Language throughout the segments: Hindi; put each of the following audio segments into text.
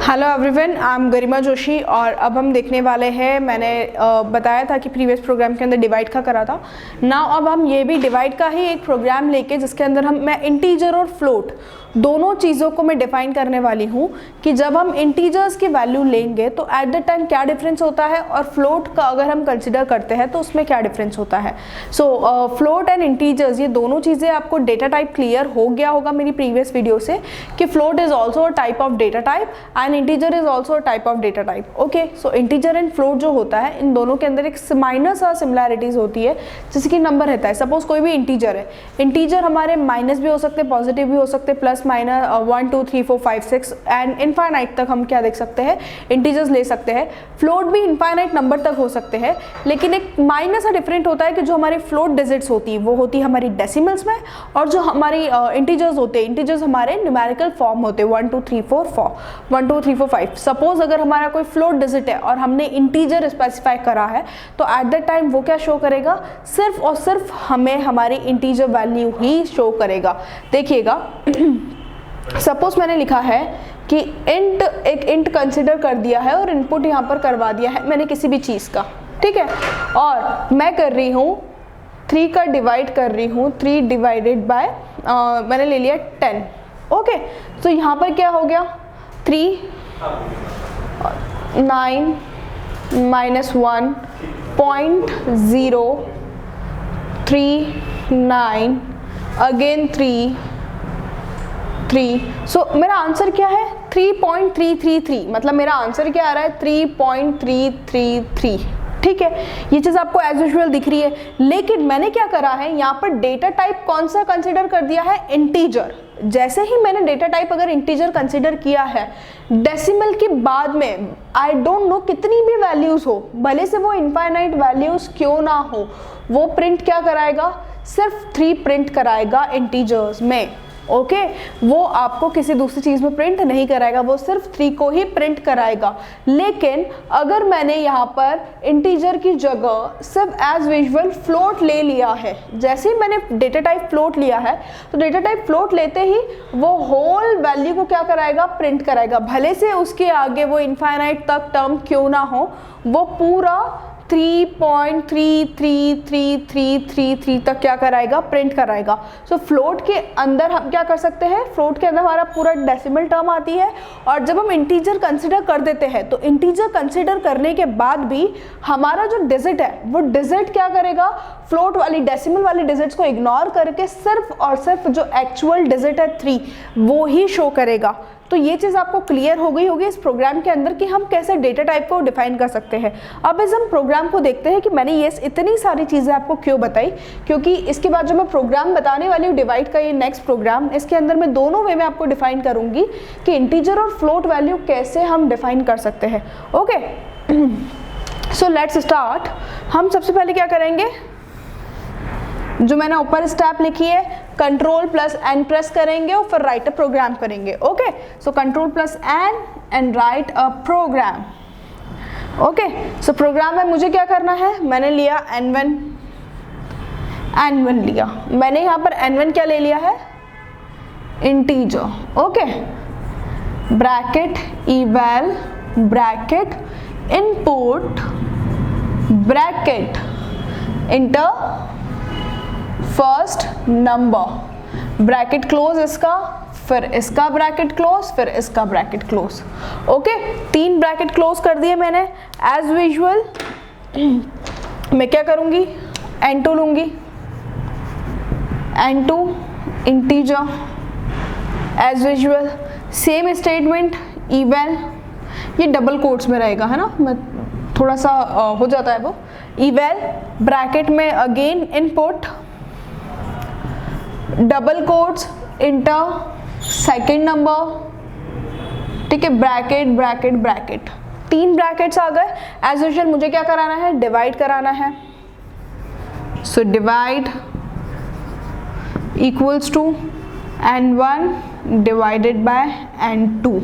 हेलो एवरीवन, आई एम गरिमा जोशी और अब हम देखने वाले हैं, मैंने बताया था कि प्रीवियस प्रोग्राम के अंदर डिवाइड का करा था ना। अब हम ये भी डिवाइड का ही एक प्रोग्राम लेके जिसके अंदर मैं इंटीजर और फ्लोट दोनों चीज़ों को मैं डिफाइन करने वाली हूँ कि जब हम इंटीजर्स की वैल्यू लेंगे तो एट द टाइम क्या डिफरेंस होता है और फ्लोट का अगर हम कंसिडर करते हैं तो उसमें क्या डिफरेंस होता है। सो फ्लोट एंड इंटीजर्स, ये दोनों चीज़ें आपको डेटा टाइप क्लियर हो गया होगा मेरी प्रीवियस वीडियो से कि float is also a type of data type and integer is also a type of data type. Okay, so integer and float जो होता है इन दोनों के अंदर एक माइनर सा सिमिलैरिटीज होती है, जैसे कि नंबर रहता है। सपोज कोई भी इंटीजर है, इंटीजर हमारे माइनस भी हो सकते हैं, पॉजिटिव भी हो सकते हैं, प्लस माइनस 1 2 3 4 5 6 एंड इनफाइनाइट तक हम क्या देख सकते हैं, इंटीजर्स ले सकते हैं। फ्लोट भी इनफाइनाइट नंबर तक हो सकते हैं, लेकिन एक माइनर सा डिफरेंट होता है कि जो हमारी फ्लोट डिजिट्स होती है वो होती है हमारी डेसिमल्स में, और जो हमारी इंटीजर्स होते हैं, इंटीजर्स हमारे न्यूमेरिकल फॉर्म होते हैं 1 2 3 4 5। सपोज अगर हमारा कोई फ्लोट डिजिट है और हमने इंटीजर स्पेसिफाई करा है तो एट दैट टाइम वो क्या शो करेगा, सिर्फ और सिर्फ हमें हमारी इंटीजर वैल्यू ही शो करेगा। देखिएगा, सपोज मैंने लिखा है कि इंट, एक इंट कंसिडर कर दिया है और इनपुट यहाँ पर करवा दिया है मैंने किसी भी चीज़ का, ठीक है, और मैं कर रही हूँ 3 का डिवाइड कर रही हूँ, 3 डिवाइडेड बाय मैंने ले लिया 10। ओके, तो यहाँ पर क्या हो गया, 3 9 -1 0.0 3 9 अगेन 3 3। सो मेरा आंसर क्या है 3.333, मतलब मेरा आंसर क्या आ रहा है 3.333। ठीक है, ये चीज़ आपको एज यूजुअल दिख रही है, लेकिन मैंने क्या करा है यहाँ पर डेटा टाइप कौन सा कंसिडर कर दिया है, इंटीजर। जैसे ही मैंने डेटा टाइप अगर इंटीजर कंसिडर किया है, डेसिमल के बाद में आई डोंट नो कितनी भी वैल्यूज हो, भले से वो इनफाइनाइट वैल्यूज क्यों ना हो, वो प्रिंट क्या कराएगा, सिर्फ 3 प्रिंट कराएगा इंटीजर्स में। ओके, वो आपको किसी दूसरी चीज़ में प्रिंट नहीं कराएगा, वो सिर्फ 3 को ही प्रिंट कराएगा। लेकिन अगर मैंने यहाँ पर इंटीजर की जगह सिर्फ एज विजुअल फ्लोट ले लिया है, जैसे ही मैंने डेटा टाइप फ्लोट लिया है तो डेटा टाइप फ्लोट लेते ही वो होल वैल्यू को क्या कराएगा, प्रिंट कराएगा, भले से उसके आगे वो इनफाइनाइट तक टर्म क्यों ना हो, वो पूरा 3.33333 तक क्या कराएगा, प्रिंट कराएगा। सो फ्लोट के अंदर हम क्या कर सकते हैं, फ्लोट के अंदर हमारा पूरा डेसिमल टर्म आती है, और जब हम इंटीजर कंसिडर कर देते हैं तो इंटीजर कंसिडर करने के बाद भी हमारा जो डिजिट है वो डिजिट क्या करेगा, फ्लोट वाली डेसिमल वाली डिजिट्स को इग्नोर करके सिर्फ और सिर्फ जो एक्चुअल डिजिट है 3 वो ही शो करेगा। तो ये चीज़ आपको क्लियर हो गई होगी इस प्रोग्राम के अंदर कि हम कैसे डेटा टाइप को डिफाइन कर सकते हैं। अब इस हम प्रोग्राम को देखते हैं कि मैंने ये इतनी सारी चीज़ें आपको क्यों बताई, क्योंकि इसके बाद जो मैं प्रोग्राम बताने वाली हूँ डिवाइड का, ये नेक्स्ट प्रोग्राम, इसके अंदर मैं दोनों वे में आपको डिफाइन करूँगी कि इंटीजर और फ्लोट वैल्यू कैसे हम डिफाइन कर सकते हैं। Okay, so let's start. हम सबसे पहले क्या करेंगे, जो मैंने ऊपर स्टेप लिखी है, Ctrl+N प्रेस करेंगे और फिर राइट अ प्रोग्राम करेंगे। Okay, so Ctrl+N and write a program. Okay, so program में मुझे क्या करना है, मैंने लिया N1 लिया, मैंने यहाँ पर N1 क्या ले लिया है, integer. Okay, bracket eval bracket input bracket inter first number, bracket close इसका, फिर इसका ब्रैकेट क्लोज, फिर इसका bracket close. Okay, 3 bracket close कर दिए मैंने। एज यूजुअल मैं क्या करूंगी, N2 लूंगी, N2 integer, as usual same statement eval, ये डबल कोट्स में रहेगा है ना, मैं थोड़ा सा हो जाता है वो, eval ब्रैकेट में again input double quotes enter second number, ठीक है, ब्रैकेट ब्रैकेट ब्रैकेट, 3 ब्रैकेट्स आ गए। एज यूजुअल मुझे क्या कराना है, डिवाइड कराना है। So divide equals to N1 divided by N2।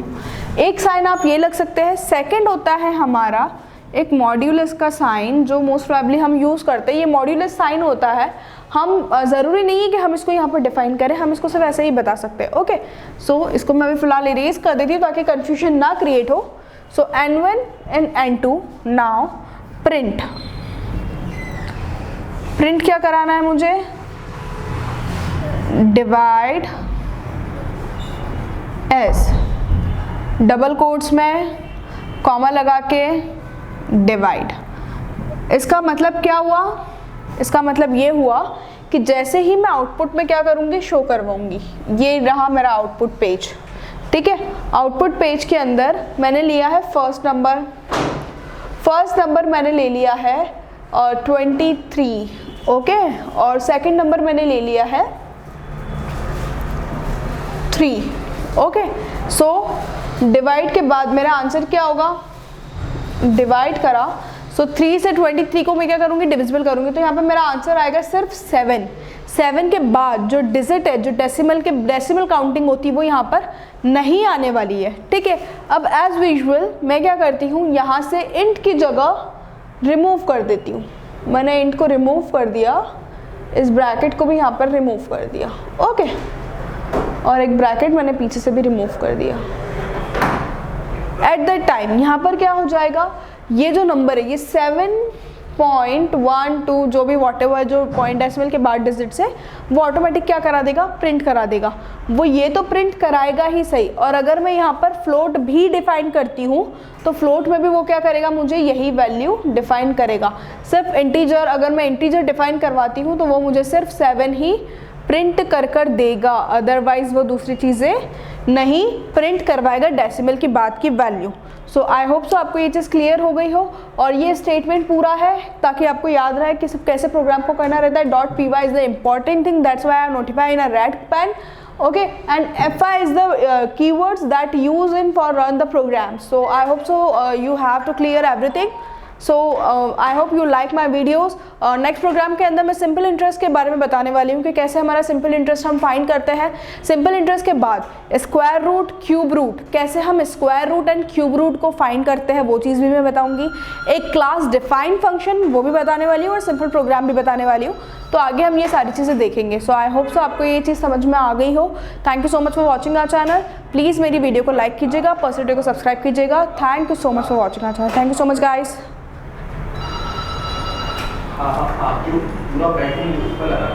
एक साइन आप ये लग सकते हैं, सेकंड होता है हमारा एक मॉड्यूलस का साइन, जो मोस्ट प्रोबेबली हम यूज़ करते हैं। ये मॉड्यूलस साइन होता है हम ज़रूरी नहीं है कि हम इसको यहाँ पर डिफाइन करें, हम इसको सिर्फ ऐसे ही बता सकते हैं। ओके, सो इसको मैं अभी फ़िलहाल इरेज कर देती हूँ ताकि कन्फ्यूजन ना क्रिएट हो। सो N1 and N2, now print क्या कराना है मुझे, डिवाइड एस, डबल कोट्स में कॉमा लगा के डिवाइड। इसका मतलब क्या हुआ, इसका मतलब ये हुआ कि जैसे ही मैं आउटपुट में क्या करूँगी, शो करवाऊँगी। ये रहा मेरा आउटपुट पेज, ठीक है। आउटपुट पेज के अंदर मैंने लिया है फर्स्ट नंबर मैंने ले लिया है 23, ओके, और सेकंड नंबर मैंने ले लिया है 3, ओके। सो डिवाइड के बाद मेरा आंसर क्या होगा, डिवाइड करा, सो 3 से 23 को मैं क्या करूँगी, डिविजिबल करूँगी, तो यहाँ पे मेरा आंसर आएगा सिर्फ 7 के बाद जो डिजिट है, जो डेसिमल काउंटिंग होती है वो यहाँ पर नहीं आने वाली है, ठीक है। अब एज यूजुअल मैं क्या करती हूँ, यहाँ से इंट की जगह रिमूव कर देती हूँ। मैंने इंट को रिमूव कर दिया, इस ब्रैकेट को भी यहाँ पर रिमूव कर दिया, ओके, और एक ब्रैकेट मैंने पीछे से भी रिमूव कर दिया। एट दैट टाइम यहाँ पर क्या हो जाएगा, ये जो नंबर है ये 7.12 जो भी व्हाटएवर जो पॉइंट डेसिमल के बाद डिजिट्स है वो ऑटोमेटिक क्या करा देगा, प्रिंट करा देगा। वो ये तो प्रिंट कराएगा ही सही, और अगर मैं यहाँ पर फ्लोट भी डिफाइन करती हूँ तो फ्लोट में भी वो क्या करेगा, मुझे यही वैल्यू डिफाइन करेगा। सिर्फ इंटीजर, अगर मैं इंटीजर डिफाइन करवाती हूँ तो वो मुझे सिर्फ 7 ही प्रिंट कर देगा, अदरवाइज वो दूसरी चीज़ें नहीं प्रिंट करवाएगा डेसिमल की बाद की value. So I hope so आपको ये चीज़ क्लियर हो गई हो, और ये स्टेटमेंट पूरा है ताकि आपको याद रहे कि कैसे प्रोग्राम को करना रहता है। .py is the important thing, that's why I notify in a red pen, okay, and fi is the keywords that use in for run the program. So I hope so you have to clear everything. So I hope you like my videos. Next program के अंदर मैं सिंपल इंटरेस्ट के बारे में बताने वाली हूँ कि कैसे हमारा सिंपल इंटरेस्ट हम फाइंड करते हैं। सिंपल इंटरेस्ट के बाद स्क्वायर रूट, क्यूब रूट, कैसे हम square root and cube root को फाइंड करते हैं वो चीज़ भी मैं बताऊँगी। एक क्लास डिफाइन फंक्शन वो भी बताने वाली हूँ, और सिंपल प्रोग्राम भी बताने वाली हूँ। तो आगे हम ये सारी चीज़ें देखेंगे। सो आई होप सो आपको ये चीज़ समझ में आ गई हो। Thank you so much for watching our channel. Please मेरी वीडियो को लाइक कीजिएगा, पर्सनली को सब्सक्राइब कीजिएगा। Thank you so much for watching our channel. Thank you so much guys. आप जो पूरा बैटरी उस पर लगा